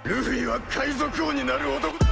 ルフィは海賊王になる男だ。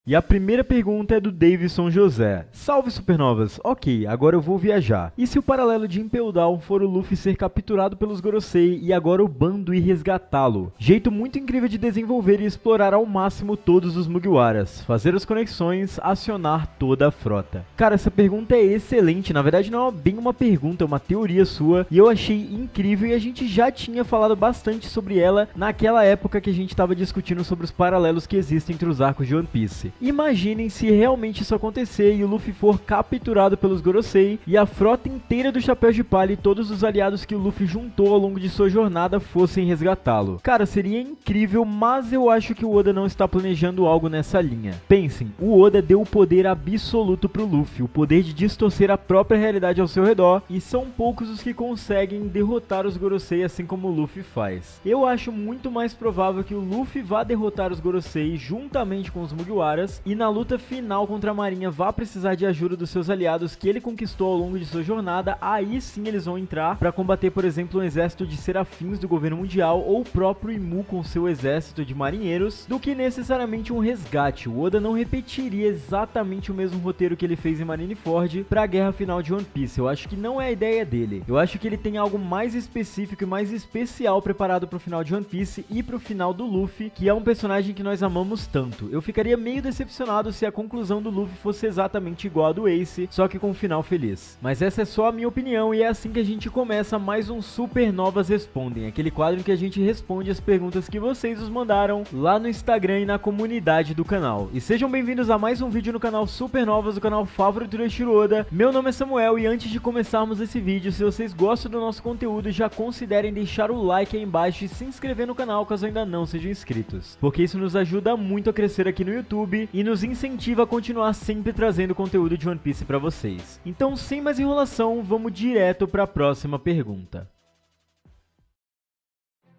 E a primeira pergunta é do Davidson José. Salve supernovas, ok, agora eu vou viajar. E se o paralelo de Impel Down for o Luffy ser capturado pelos Gorosei e agora o bando ir resgatá-lo? Jeito muito incrível de desenvolver e explorar ao máximo todos os Mugiwaras, fazer as conexões, acionar toda a frota. Cara, essa pergunta é excelente, na verdade não é bem uma pergunta, é uma teoria sua, e eu achei incrível e a gente já tinha falado bastante sobre ela naquela época que a gente estava discutindo sobre os paralelos que existem entre os arcos de One Piece. Imaginem se realmente isso acontecer e o Luffy for capturado pelos Gorosei e a frota inteira do Chapéu de Palha e todos os aliados que o Luffy juntou ao longo de sua jornada fossem resgatá-lo. Cara, seria incrível, mas eu acho que o Oda não está planejando algo nessa linha. Pensem, o Oda deu o poder absoluto pro Luffy, o poder de distorcer a própria realidade ao seu redor, e são poucos os que conseguem derrotar os Gorosei assim como o Luffy faz. Eu acho muito mais provável que o Luffy vá derrotar os Gorosei juntamente com os Mugiwaras, e na luta final contra a Marinha vá precisar de ajuda dos seus aliados que ele conquistou ao longo de sua jornada. Aí sim eles vão entrar para combater, por exemplo, um exército de serafins do governo mundial ou o próprio Imu com seu exército de marinheiros, do que necessariamente um resgate. O Oda não repetiria exatamente o mesmo roteiro que ele fez em Marineford para a guerra final de One Piece. Eu acho que não é a ideia dele. Eu acho que ele tem algo mais específico e mais especial preparado para o final de One Piece e para o final do Luffy, que é um personagem que nós amamos tanto. Eu ficaria meio decepcionado se a conclusão do Luffy fosse exatamente igual a do Ace, só que com um final feliz. Mas essa é só a minha opinião e é assim que a gente começa mais um Supernovas Respondem, aquele quadro em que a gente responde as perguntas que vocês nos mandaram lá no Instagram e na comunidade do canal. E sejam bem-vindos a mais um vídeo no canal Supernovas, o canal favorito do Eiichiro Oda. Meu nome é Samuel e antes de começarmos esse vídeo, se vocês gostam do nosso conteúdo, já considerem deixar o like aí embaixo e se inscrever no canal caso ainda não sejam inscritos, porque isso nos ajuda muito a crescer aqui no YouTube e nos incentiva a continuar sempre trazendo conteúdo de One Piece pra vocês. Então, sem mais enrolação, vamos direto para a próxima pergunta.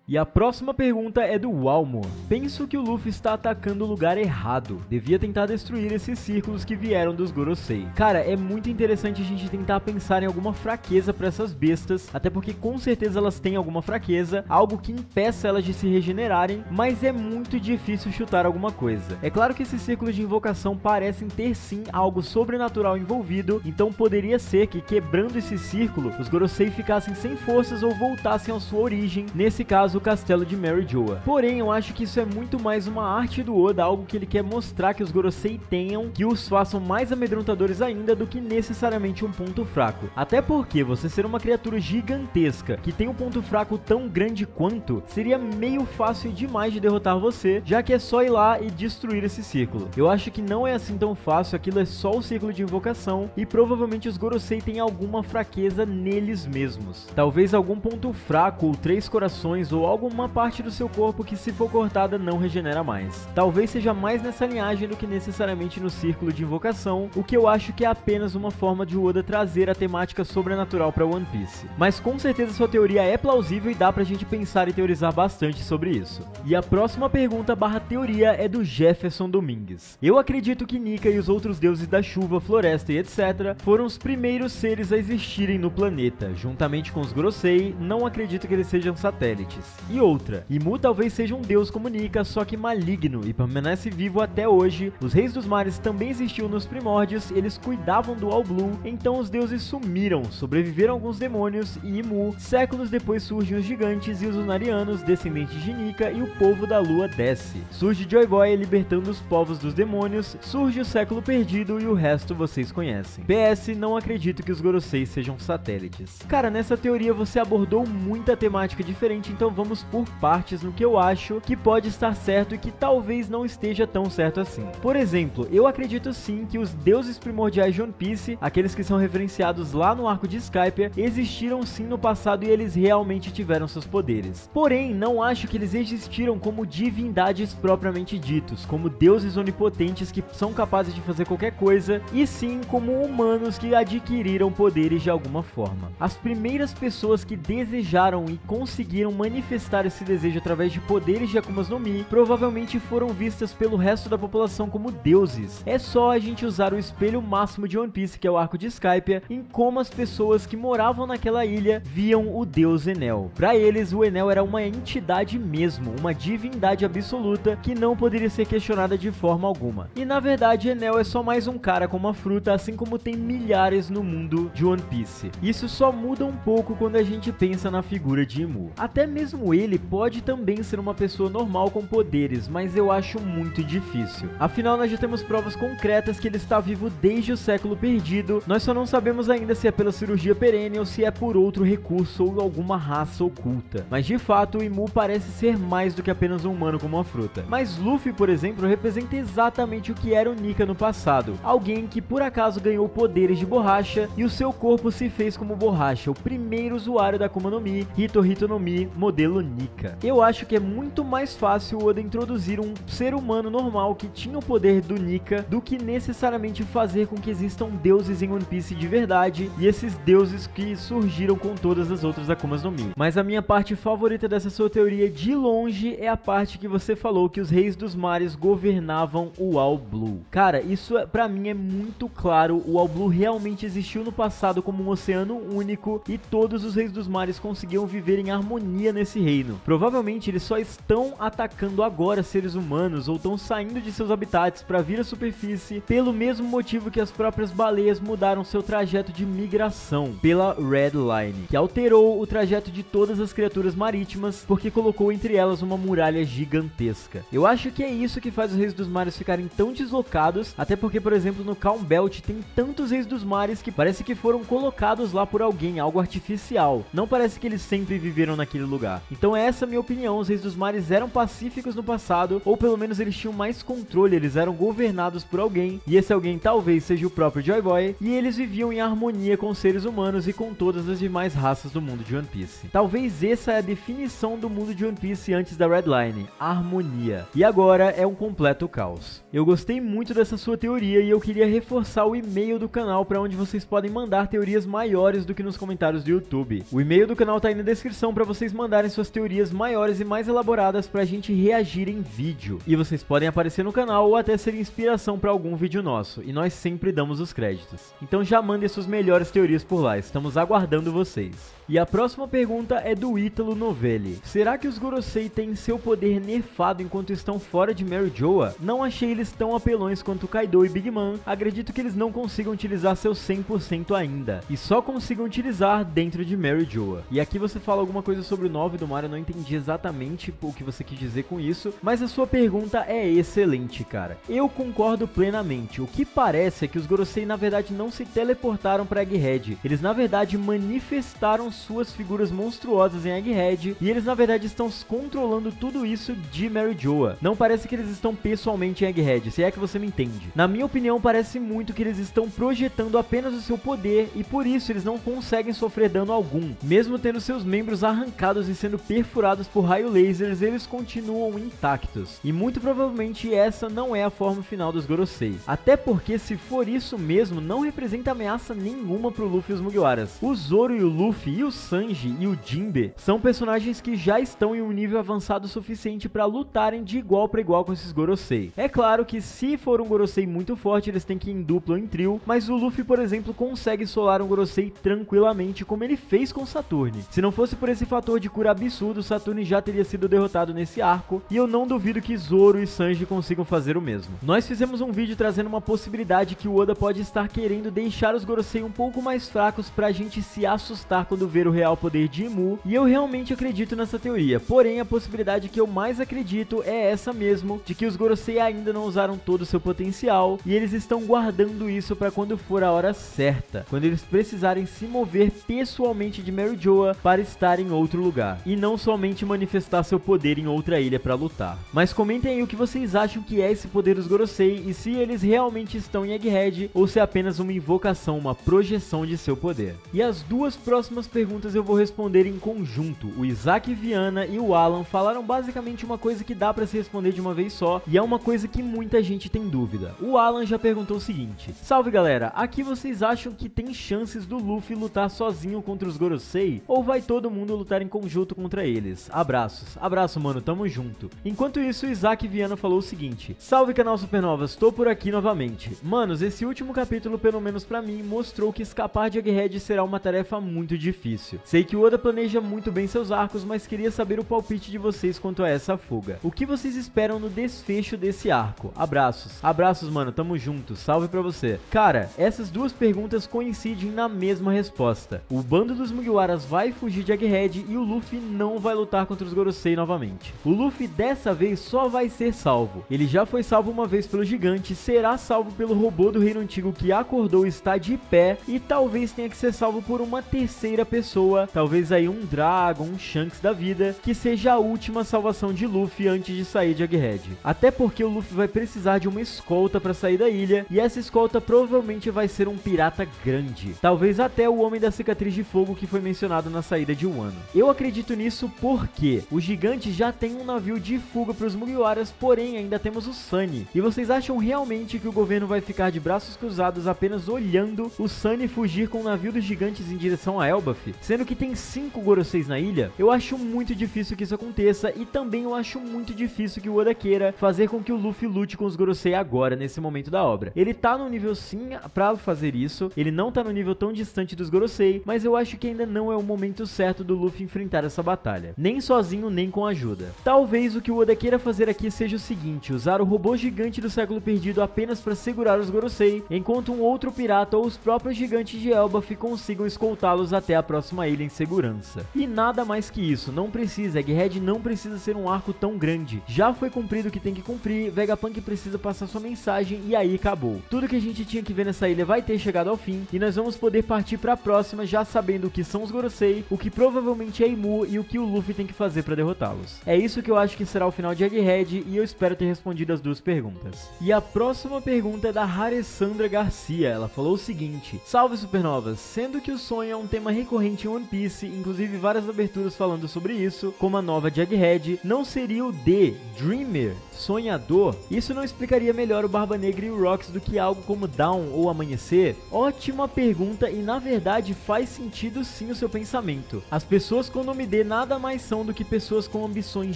E a próxima pergunta é do Walmo. Penso que o Luffy está atacando o lugar errado. Devia tentar destruir esses círculos que vieram dos Gorosei. Cara, é muito interessante a gente tentar pensar em alguma fraqueza para essas bestas, até porque com certeza elas têm alguma fraqueza, algo que impeça elas de se regenerarem, mas é muito difícil chutar alguma coisa. É claro que esses círculos de invocação parecem ter sim algo sobrenatural envolvido, então poderia ser que quebrando esse círculo, os Gorosei ficassem sem forças ou voltassem à sua origem, nesse caso o castelo de Mary Joa. Porém, eu acho que isso é muito mais uma arte do Oda, algo que ele quer mostrar que os Gorosei tenham, que os façam mais amedrontadores ainda do que necessariamente um ponto fraco. Até porque você ser uma criatura gigantesca que tem um ponto fraco tão grande quanto, seria meio fácil demais de derrotar você, já que é só ir lá e destruir esse círculo. Eu acho que não é assim tão fácil, aquilo é só o círculo de invocação e provavelmente os Gorosei têm alguma fraqueza neles mesmos. Talvez algum ponto fraco ou 3 corações ou alguma parte do seu corpo que, se for cortada, não regenera mais. Talvez seja mais nessa linhagem do que necessariamente no círculo de invocação, o que eu acho que é apenas uma forma de Oda trazer a temática sobrenatural para One Piece. Mas com certeza sua teoria é plausível e dá pra gente pensar e teorizar bastante sobre isso. E a próxima pergunta barra teoria é do Jefferson Domingues. Eu acredito que Nika e os outros deuses da chuva, floresta e etc. foram os primeiros seres a existirem no planeta. Juntamente com os Gorosei, não acredito que eles sejam satélites. E outra, Imu talvez seja um deus como Nika, só que maligno e permanece vivo até hoje. Os reis dos mares também existiam nos primórdios, eles cuidavam do All Blue, então os deuses sumiram, sobreviveram alguns demônios e Imu. Séculos depois surgem os gigantes e os Unarianos, descendentes de Nika, e o povo da lua desce. Surge Joy Boy libertando os povos dos demônios, surge o século perdido e o resto vocês conhecem. PS, não acredito que os Gorosei sejam satélites. Cara, nessa teoria você abordou muita temática diferente, então vamos por partes no que eu acho que pode estar certo e que talvez não esteja tão certo assim. Por exemplo, eu acredito sim que os deuses primordiais de One Piece, aqueles que são referenciados lá no arco de Skypiea, existiram sim no passado e eles realmente tiveram seus poderes. Porém, não acho que eles existiram como divindades propriamente ditos, como deuses onipotentes que são capazes de fazer qualquer coisa, e sim como humanos que adquiriram poderes de alguma forma. As primeiras pessoas que desejaram e conseguiram manifestar manifestar esse desejo através de poderes de Akumas no Mi, provavelmente foram vistas pelo resto da população como deuses. É só a gente usar o espelho máximo de One Piece, que é o arco de Skypiea, em como as pessoas que moravam naquela ilha viam o deus Enel. Para eles, o Enel era uma entidade mesmo, uma divindade absoluta que não poderia ser questionada de forma alguma. E na verdade, Enel é só mais um cara com uma fruta, assim como tem milhares no mundo de One Piece. Isso só muda um pouco quando a gente pensa na figura de Imu. Até mesmo ele pode também ser uma pessoa normal com poderes, mas eu acho muito difícil. Afinal, nós já temos provas concretas que ele está vivo desde o século perdido, nós só não sabemos ainda se é pela cirurgia perene ou se é por outro recurso ou alguma raça oculta. Mas de fato, o Imu parece ser mais do que apenas um humano com uma fruta. Mas Luffy, por exemplo, representa exatamente o que era o Nika no passado. Alguém que por acaso ganhou poderes de borracha e o seu corpo se fez como borracha, o primeiro usuário da Akuma no Mi, Hito no Mi, modelo Nika. Eu acho que é muito mais fácil o Oda introduzir um ser humano normal que tinha o poder do Nika do que necessariamente fazer com que existam deuses em One Piece de verdade e esses deuses que surgiram com todas as outras Akumas no Mi. Mas a minha parte favorita dessa sua teoria de longe é a parte que você falou que os reis dos mares governavam o All Blue. Cara, isso pra mim é muito claro. O All Blue realmente existiu no passado como um oceano único e todos os reis dos mares conseguiam viver em harmonia nesse reino. Provavelmente eles só estão atacando agora seres humanos ou estão saindo de seus habitats para vir à superfície pelo mesmo motivo que as próprias baleias mudaram seu trajeto de migração pela Red Line, que alterou o trajeto de todas as criaturas marítimas porque colocou entre elas uma muralha gigantesca. Eu acho que é isso que faz os reis dos mares ficarem tão deslocados, até porque, por exemplo, no Calm Belt tem tantos reis dos mares que parece que foram colocados lá por alguém, algo artificial. Não parece que eles sempre viveram naquele lugar. Então essa é a minha opinião, os reis dos mares eram pacíficos no passado, ou pelo menos eles tinham mais controle, eles eram governados por alguém, e esse alguém talvez seja o próprio Joy Boy, e eles viviam em harmonia com os seres humanos e com todas as demais raças do mundo de One Piece. Talvez essa é a definição do mundo de One Piece antes da Red Line, harmonia. E agora é um completo caos. Eu gostei muito dessa sua teoria e eu queria reforçar o e-mail do canal para onde vocês podem mandar teorias maiores do que nos comentários do YouTube. O e-mail do canal tá aí na descrição para vocês mandarem suas teorias maiores e mais elaboradas pra gente reagir em vídeo. E vocês podem aparecer no canal ou até ser inspiração para algum vídeo nosso, e nós sempre damos os créditos. Então já mandem suas melhores teorias por lá, estamos aguardando vocês. E a próxima pergunta é do Ítalo Novelli. Será que os Gorosei têm seu poder nerfado enquanto estão fora de Mary Joa? Não achei eles tão apelões quanto Kaido e Big Mom, acredito que eles não consigam utilizar seu 100% ainda, e só consigam utilizar dentro de Mary Joa. E aqui você fala alguma coisa sobre o 9 do mar, eu não entendi exatamente o que você quis dizer com isso, mas a sua pergunta é excelente, cara. Eu concordo plenamente, o que parece é que os Gorosei na verdade não se teleportaram para Egghead, eles na verdade manifestaram suas figuras monstruosas em Egghead, e eles na verdade estão controlando tudo isso de Mary Joa. Não parece que eles estão pessoalmente em Egghead, se é que você me entende. Na minha opinião, parece muito que eles estão projetando apenas o seu poder, e por isso eles não conseguem sofrer dano algum. Mesmo tendo seus membros arrancados e sendo perfurados por raio lasers, eles continuam intactos. E muito provavelmente essa não é a forma final dos Gorosei. Até porque, se for isso mesmo, não representa ameaça nenhuma pro Luffy e os Mugiwaras. O Zoro e o Luffy e o Sanji e o Jinbe são personagens que já estão em um nível avançado suficiente para lutarem de igual para igual com esses Gorosei. É claro que se for um Gorosei muito forte, eles têm que ir em duplo ou em trio, mas o Luffy, por exemplo, consegue solar um Gorosei tranquilamente, como ele fez com Saturne. Se não fosse por esse fator de cura absurdo, Saturne já teria sido derrotado nesse arco, e eu não duvido que Zoro e Sanji consigam fazer o mesmo. Nós fizemos um vídeo trazendo uma possibilidade que o Oda pode estar querendo deixar os Gorosei um pouco mais fracos pra gente se assustar quando ver o real poder de Imu, e eu realmente acredito nessa teoria. Porém, a possibilidade que eu mais acredito é essa mesmo, de que os Gorosei ainda não usaram todo o seu potencial, e eles estão guardando isso pra quando for a hora certa, quando eles precisarem se mover pessoalmente de Mary Joa para estar em outro lugar, e não somente manifestar seu poder em outra ilha pra lutar. Mas comentem aí o que vocês acham que é esse poder dos Gorosei, e se eles realmente estão em Egghead, ou se é apenas uma invocação, uma projeção de seu poder. E as duas próximas perguntas eu vou responder em conjunto. O Isaac Viana e o Alan falaram basicamente uma coisa que dá pra se responder de uma vez só, e é uma coisa que muita gente tem dúvida. O Alan já perguntou o seguinte: salve galera, aqui vocês acham que tem chances do Luffy lutar sozinho contra os Gorosei, ou vai todo mundo lutar em conjunto com contra eles. Abraços. Abraço, mano, tamo junto. Enquanto isso, Isaac Viana falou o seguinte: salve canal Supernovas, tô por aqui novamente. Manos, esse último capítulo, pelo menos pra mim, mostrou que escapar de Egghead será uma tarefa muito difícil. Sei que o Oda planeja muito bem seus arcos, mas queria saber o palpite de vocês quanto a essa fuga. O que vocês esperam no desfecho desse arco? Abraços. Abraços, mano, tamo junto. Salve pra você. Cara, essas duas perguntas coincidem na mesma resposta. O bando dos Mugiwaras vai fugir de Egghead e o Luffy não vai lutar contra os Gorosei novamente. O Luffy dessa vez só vai ser salvo. Ele já foi salvo uma vez pelo gigante, será salvo pelo robô do reino antigo que acordou e está de pé, e talvez tenha que ser salvo por uma terceira pessoa, talvez aí um Dragon, um Shanks da vida, que seja a última salvação de Luffy antes de sair de Egghead. Até porque o Luffy vai precisar de uma escolta para sair da ilha, e essa escolta provavelmente vai ser um pirata grande. Talvez até o Homem da Cicatriz de Fogo que foi mencionado na saída de Wano. Eu acredito nisso porque o gigante já tem um navio de fuga para os Mugiwaras, porém ainda temos o Sunny. E vocês acham realmente que o governo vai ficar de braços cruzados apenas olhando o Sunny fugir com o navio dos gigantes em direção a Elbaf, sendo que tem 5 Goroseis na ilha? Eu acho muito difícil que isso aconteça, e também eu acho muito difícil que o Oda queira fazer com que o Luffy lute com os Gorosei agora, nesse momento da obra. Ele tá no nível sim pra fazer isso, ele não tá no nível tão distante dos Gorosei, mas eu acho que ainda não é o momento certo do Luffy enfrentar essa batalha, nem sozinho nem com ajuda. Talvez o que o Oda queira fazer aqui seja o seguinte: usar o robô gigante do século perdido apenas para segurar os Gorosei, enquanto um outro pirata ou os próprios gigantes de Elbaf consigam escoltá-los até a próxima ilha em segurança. E nada mais que isso, não precisa, Egghead não precisa ser um arco tão grande, já foi cumprido o que tem que cumprir, Vegapunk precisa passar sua mensagem e aí acabou. Tudo que a gente tinha que ver nessa ilha vai ter chegado ao fim, e nós vamos poder partir para a próxima já sabendo o que são os Gorosei, o que provavelmente é Imu e o que o Luffy tem que fazer para derrotá-los. É isso que eu acho que será o final de Egghead, e eu espero ter respondido as duas perguntas. E a próxima pergunta é da Haressandra Garcia. Ela falou o seguinte: salve Supernovas, sendo que o sonho é um tema recorrente em One Piece, inclusive várias aberturas falando sobre isso, como a nova de Egghead, não seria o D, Dreamer, sonhador? Isso não explicaria melhor o Barba Negra e o Rocks do que algo como Dawn ou Amanhecer? Ótima pergunta, e na verdade faz sentido sim o seu pensamento. As pessoas com nome D nada mais são do que pessoas com ambições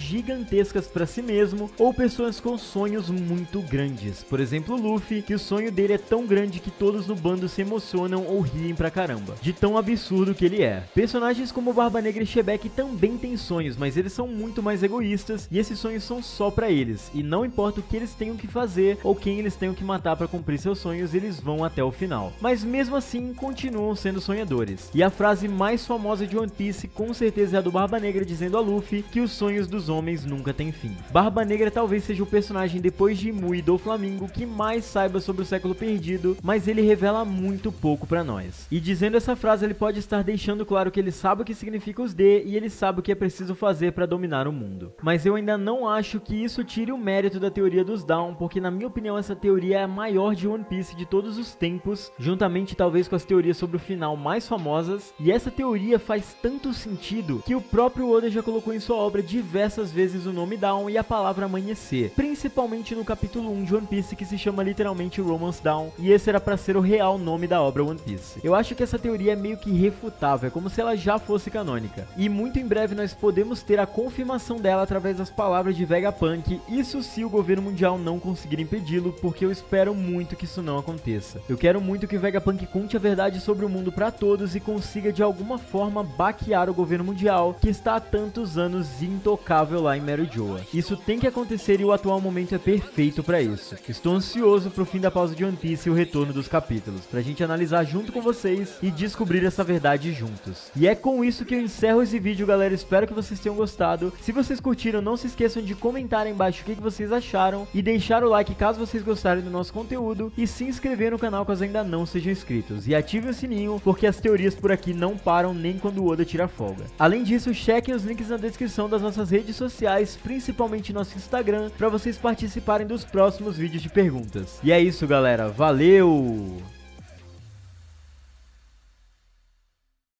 gigantescas para si mesmo, ou pessoas com sonhos muito grandes. Por exemplo, o Luffy, que o sonho dele é tão grande que todos no bando se emocionam ou riem pra caramba, de tão absurdo que ele é. Personagens como Barba Negra e Shebeck também têm sonhos, mas eles são muito mais egoístas, e esses sonhos são só pra eles, e não importa o que eles tenham que fazer ou quem eles tenham que matar pra cumprir seus sonhos, eles vão até o final. Mas mesmo assim, continuam sendo sonhadores. E a frase mais famosa de One Piece com certeza é a do Barba Negra dizendo a Luffy que os sonhos dos homens nunca têm fim. Barba Negra talvez seja o personagem depois de Imu e do Flamingo que mais saiba sobre o século perdido, mas ele revela muito pouco pra nós. E dizendo essa frase, ele pode estar deixando claro que ele sabe o que significa os D e ele sabe o que é preciso fazer pra dominar o mundo. Mas eu ainda não acho que isso tire o mérito da teoria dos Dawn, porque na minha opinião essa teoria é a maior de One Piece de todos os tempos, juntamente talvez com as teorias sobre o final mais famosas, e essa teoria faz tanto sentido que o próprio Oda já colocou em sua obra diversas vezes o nome Dawn e a palavra amanhecer, principalmente no capítulo 1 de One Piece, que se chama literalmente Romance Dawn, e esse era pra ser o real nome da obra One Piece. Eu acho que essa teoria é meio que irrefutável, é como se ela já fosse canônica, e muito em breve nós podemos ter a confirmação dela através das palavras de Vegapunk, isso se o governo mundial não conseguir impedi-lo, porque eu espero muito que isso não aconteça. Eu quero muito que o Vegapunk conte a verdade sobre o mundo pra todos e consiga de alguma forma baquear o governo mundial, que está há tantos anos intocável lá em Mary Joa. Isso tem que acontecer e o atual momento é perfeito pra isso. Estou ansioso pro fim da pausa de One Piece e o retorno dos capítulos, pra gente analisar junto com vocês e descobrir essa verdade juntos. E é com isso que eu encerro esse vídeo, galera. Espero que vocês tenham gostado. Se vocês curtiram, não se esqueçam de comentar aí embaixo o que vocês acharam e deixar o like caso vocês gostarem do nosso conteúdo e se inscrever no canal caso ainda não sejam inscritos. E ativem o sininho, porque as teorias por aqui não param nem quando o Oda tira folga. Além disso, chequem os links na descrição das nossas redes sociais, principalmente nosso Instagram, para vocês participarem dos próximos vídeos de perguntas. E é isso, galera. Valeu!